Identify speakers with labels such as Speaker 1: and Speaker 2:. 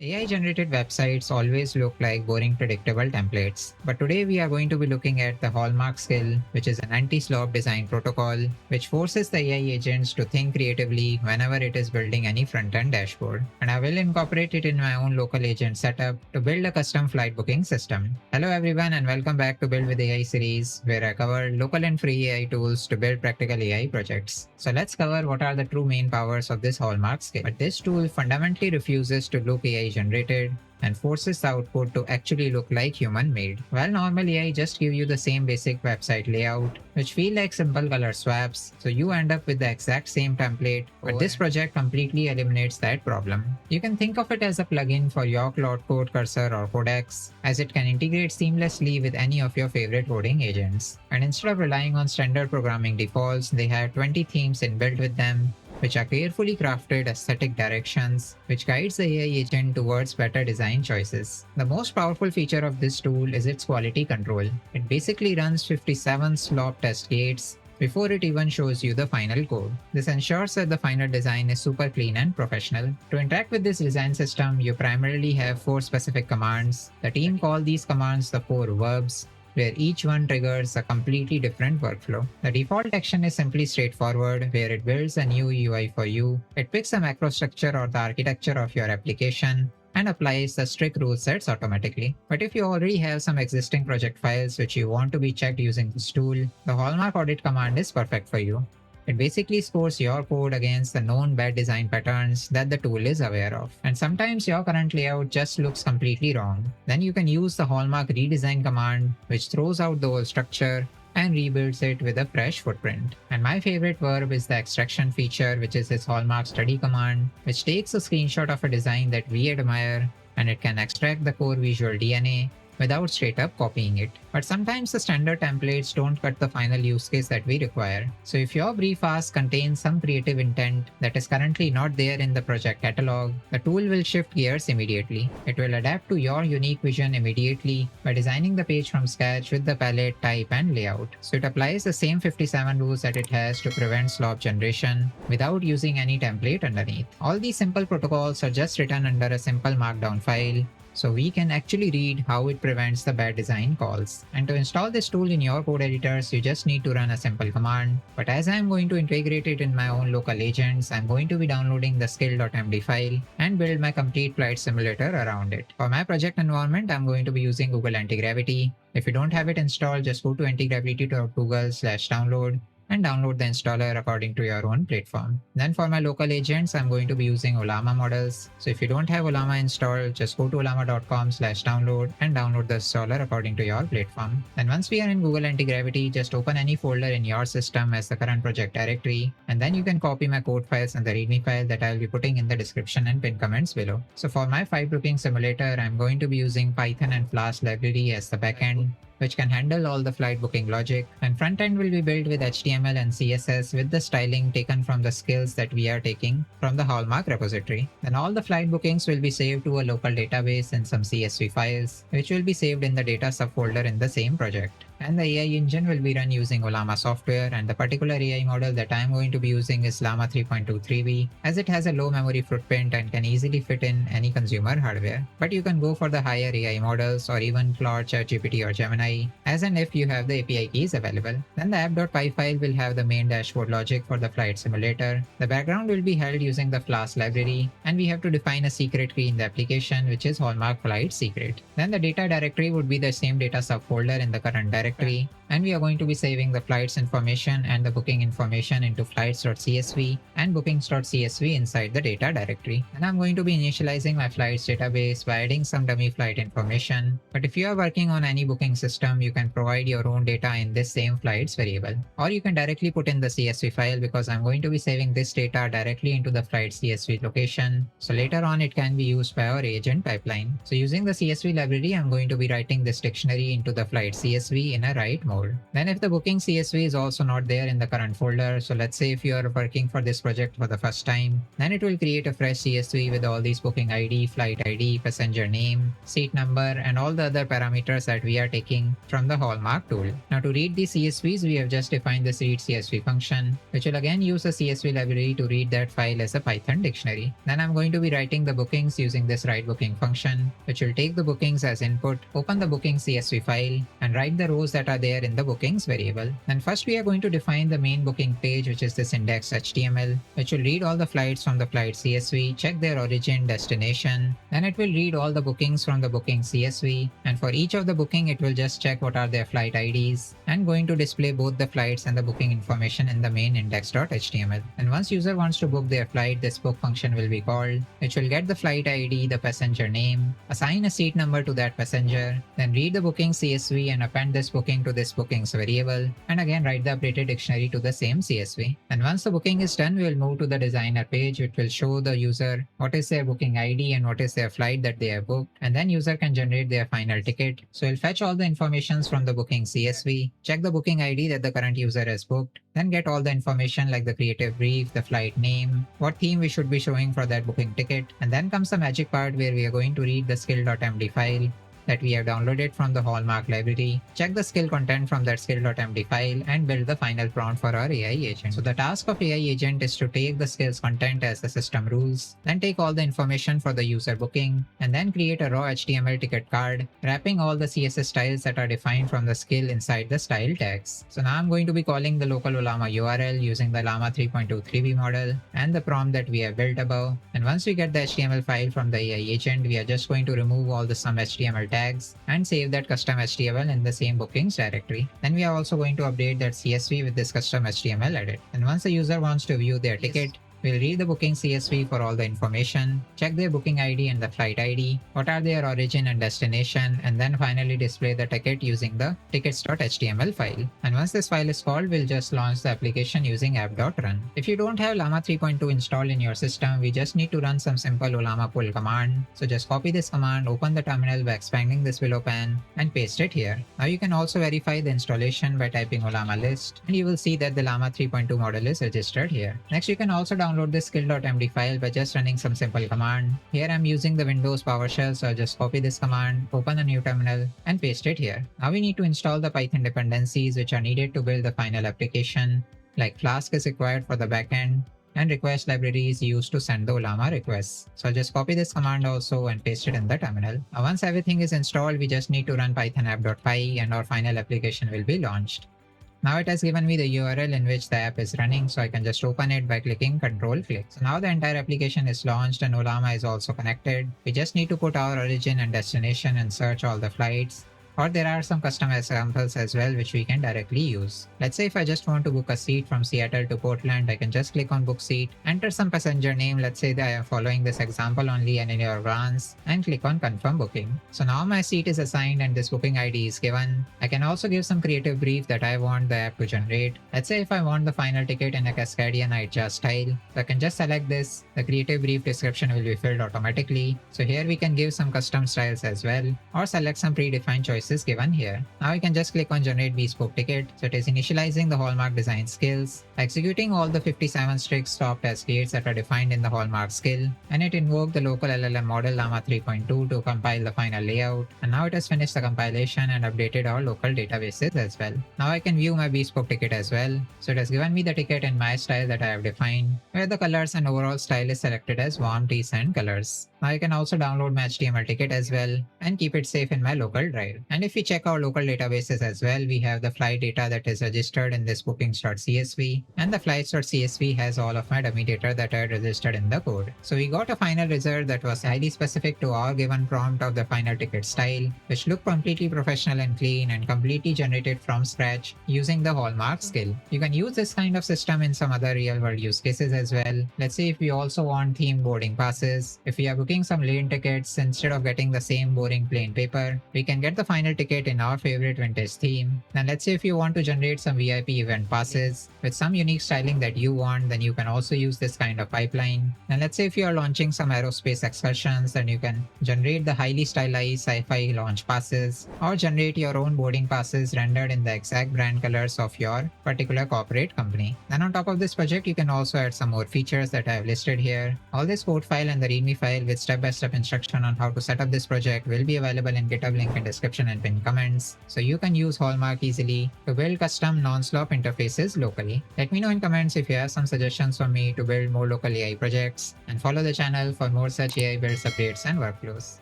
Speaker 1: AI-generated websites always look like boring, predictable templates. But today we are going to be looking at the Hallmark skill, which is an anti-slop design protocol, which forces the AI agents to think creatively whenever it is building any front-end dashboard. And I will incorporate it in my own local agent setup to build a custom flight booking system. Hello everyone and welcome back to Build with AI series, where I cover local and free AI tools to build practical AI projects. So let's cover what are the true main powers of this Hallmark skill. But this tool fundamentally refuses to look AI generated and forces the output to actually look like human made. While normal AI just give you the same basic website layout, which feel like simple color swaps, so you end up with the exact same template, but this project completely eliminates that problem. You can think of it as a plugin for your Claude Code cursor or codex, as it can integrate seamlessly with any of your favorite coding agents. And instead of relying on standard programming defaults, they have 20 themes inbuilt with them, which are carefully crafted aesthetic directions, which guides the AI agent towards better design choices. The most powerful feature of this tool is its quality control. It basically runs 57 slop test gates before it even shows you the final code. This ensures that the final design is super clean and professional. To interact with this design system, you primarily have 4 specific commands. The team call these commands the 4 verbs, where each one triggers a completely different workflow. The default action is simply straightforward, where it builds a new UI for you. It picks the macro structure or the architecture of your application and applies the strict rule sets automatically. But if you already have some existing project files which you want to be checked using this tool, the Hallmark audit command is perfect for you. It basically scores your code against the known bad design patterns that the tool is aware of. And sometimes your current layout just looks completely wrong. Then you can use the Hallmark redesign command, which throws out the old structure and rebuilds it with a fresh footprint. And my favorite verb is the extraction feature, which is this Hallmark study command, which takes a screenshot of a design that we admire, and it can extract the core visual DNA without straight up copying it. But sometimes the standard templates don't cut the final use case that we require. So if your brief ask contains some creative intent that is currently not there in the project catalog, the tool will shift gears immediately. It will adapt to your unique vision immediately by designing the page from scratch with the palette, type, and layout. So it applies the same 57 rules that it has to prevent slop generation without using any template underneath. All these simple protocols are just written under a simple markdown file, so we can actually read how it prevents the bad design calls. And to install this tool in your code editors, you just need to run a simple command. But as I'm going to integrate it in my own local agents, I'm going to be downloading the skill.md file and build my complete flight simulator around it. For my project environment, I'm going to be using Google Antigravity. If you don't have it installed, just go to antigravity.google/download and download the installer according to your own platform. Then for my local agents, I'm going to be using Ollama models. So if you don't have Ollama installed, just go to ollama.com/download and download the installer according to your platform. And once we are in Google Antigravity, just open any folder in your system as the current project directory, and then you can copy my code files and the readme file that I'll be putting in the description and pin comments below. So for my flight booking simulator, I'm going to be using Python and Flask library as the backend, which can handle all the flight booking logic, and front-end will be built with HTML and CSS with the styling taken from the skills that we are taking from the Hallmark repository. Then all the flight bookings will be saved to a local database in some CSV files, which will be saved in the data subfolder in the same project. And the AI engine will be run using Ollama software, and the particular AI model that I am going to be using is Llama 3.23b, as it has a low memory footprint and can easily fit in any consumer hardware. But you can go for the higher AI models or even Claude, ChatGPT or Gemini, as and if you have the API keys available. Then the app.py file will have the main dashboard logic for the flight simulator. The background will be held using the Flask library, and we have to define a secret key in the application, which is Hallmark Flight Secret. Then the data directory would be the same data subfolder in the current directory, and we are going to be saving the flights information and the booking information into flights.csv and bookings.csv inside the data directory. And I'm going to be initializing my flights database by adding some dummy flight information. But if you are working on any booking system, you can provide your own data in this same flights variable, or you can directly put in the CSV file, because I'm going to be saving this data directly into the flight CSV location, so later on it can be used by our agent pipeline. So using the CSV library, I'm going to be writing this dictionary into the flight CSV CSV in a write mode. Then if the booking CSV is also not there in the current folder, so let's say if you are working for this project for the first time, then it will create a fresh CSV with all these booking ID, flight ID, passenger name, seat number, and all the other parameters that we are taking from the Hallmark tool. Now to read the CSVs, we have just defined this read CSV function, which will again use a CSV library to read that file as a Python dictionary. Then I'm going to be writing the bookings using this write booking function, which will take the bookings as input, open the booking CSV file, and write the rows that are there in the bookings variable. And first we are going to define the main booking page, which is this index.html, which will read all the flights from the flight CSV, check their origin, destination. Then it will read all the bookings from the booking CSV, and for each of the booking it will just check what are their flight IDs and going to display both the flights and the booking information in the main index.html. And once user wants to book their flight, this book function will be called, which will get the flight ID, the passenger name, assign a seat number to that passenger, then read the booking CSV and append this booking to this bookings variable, and again write the updated dictionary to the same CSV. And once the booking is done, we will move to the designer page, which will show the user what is their booking ID and what is their flight that they have booked, and then user can generate their final ticket. So we'll fetch all the informations from the booking CSV, check the booking ID that the current user has booked, then get all the information like the creative brief, the flight name, what theme we should be showing for that booking ticket, and then comes the magic part where we are going to read the skill.md file that we have downloaded from the Hallmark library, check the skill content from that skill.md file, and build the final prompt for our AI agent. So the task of AI agent is to take the skills content as the system rules, then take all the information for the user booking, and then create a raw HTML ticket card, wrapping all the CSS styles that are defined from the skill inside the style tags. So now I'm going to be calling the local Llama URL using the Llama 3.23b model and the prompt that we have built above. And once we get the HTML file from the AI agent, we are just going to remove all the some HTML tags and save that custom HTML in the same bookings directory. Then we are also going to update that CSV with this custom HTML edit. And once the user wants to view their ticket, we'll read the booking CSV for all the information, check their booking ID and the flight ID, what are their origin and destination, and then finally display the ticket using the tickets.html file. And once this file is called, we'll just launch the application using app.run. If you don't have Llama 3.2 installed in your system, we just need to run some simple Llama pull command. So just copy this command, open the terminal by expanding this below pan, and paste it here. Now you can also verify the installation by typing Llama list, and you will see that the Llama 3.2 model is registered here. Next, you can also download this skill.md file by just running some simple command. Here I'm using the Windows PowerShell, so I'll just copy this command, open a new terminal, and paste it here. Now we need to install the Python dependencies which are needed to build the final application, like Flask is required for the backend, and request library is used to send the Llama requests. So I'll just copy this command also and paste it in the terminal. Now once everything is installed, we just need to run python app.py and our final application will be launched. Now it has given me the URL in which the app is running, so I can just open it by clicking Ctrl+Click. So now the entire application is launched and Llama is also connected. We just need to put our origin and destination and search all the flights. Or there are some custom examples as well which we can directly use. Let's say if I just want to book a seat from Seattle to Portland, I can just click on book seat, enter some passenger name, let's say that I am following this example only and in your advance, and click on confirm booking. So now my seat is assigned and this booking ID is given. I can also give some creative brief that I want the app to generate. Let's say if I want the final ticket in a Cascadian Nightjar style, so I can just select this. The creative brief description will be filled automatically. So here we can give some custom styles as well, or select some predefined choices is given here. Now you can just click on generate bespoke ticket. So it is initializing the Hallmark design skills, executing all the 57 strict stop test gates that are defined in the Hallmark skill, and it invoked the local LLM model Llama 3.2 to compile the final layout. And now it has finished the compilation and updated our local databases as well. Now I can view my bespoke ticket as well. So it has given me the ticket in my style that I have defined, where the colors and overall style is selected as warm, decent colors. Now I can also download my HTML ticket as well and keep it safe in my local drive. And if we check our local databases as well, we have the flight data that is registered in this bookings.csv, and the flights.csv has all of my dummy data that are registered in the code. So we got a final result that was highly specific to our given prompt of the final ticket style, which looked completely professional and clean and completely generated from scratch using the Hallmark skill. You can use this kind of system in some other real world use cases as well. Let's say if we also want themed boarding passes, if we are booking booking some lane tickets instead of getting the same boring plain paper, we can get the final ticket in our favorite vintage theme. Then let's say if you want to generate some VIP event passes with some unique styling that you want, then you can also use this kind of pipeline. And let's say if you are launching some aerospace excursions, then you can generate the highly stylized sci-fi launch passes or generate your own boarding passes rendered in the exact brand colors of your particular corporate company. Then on top of this project, you can also add some more features that I have listed here. All this code file and the readme file with step-by-step instruction on how to set up this project will be available in GitHub link in description and pinned comments, so you can use Hallmark easily to build custom non-slop interfaces locally. Let me know in comments if you have some suggestions for me to build more local AI projects, and follow the channel for more such AI builds, updates, and workflows.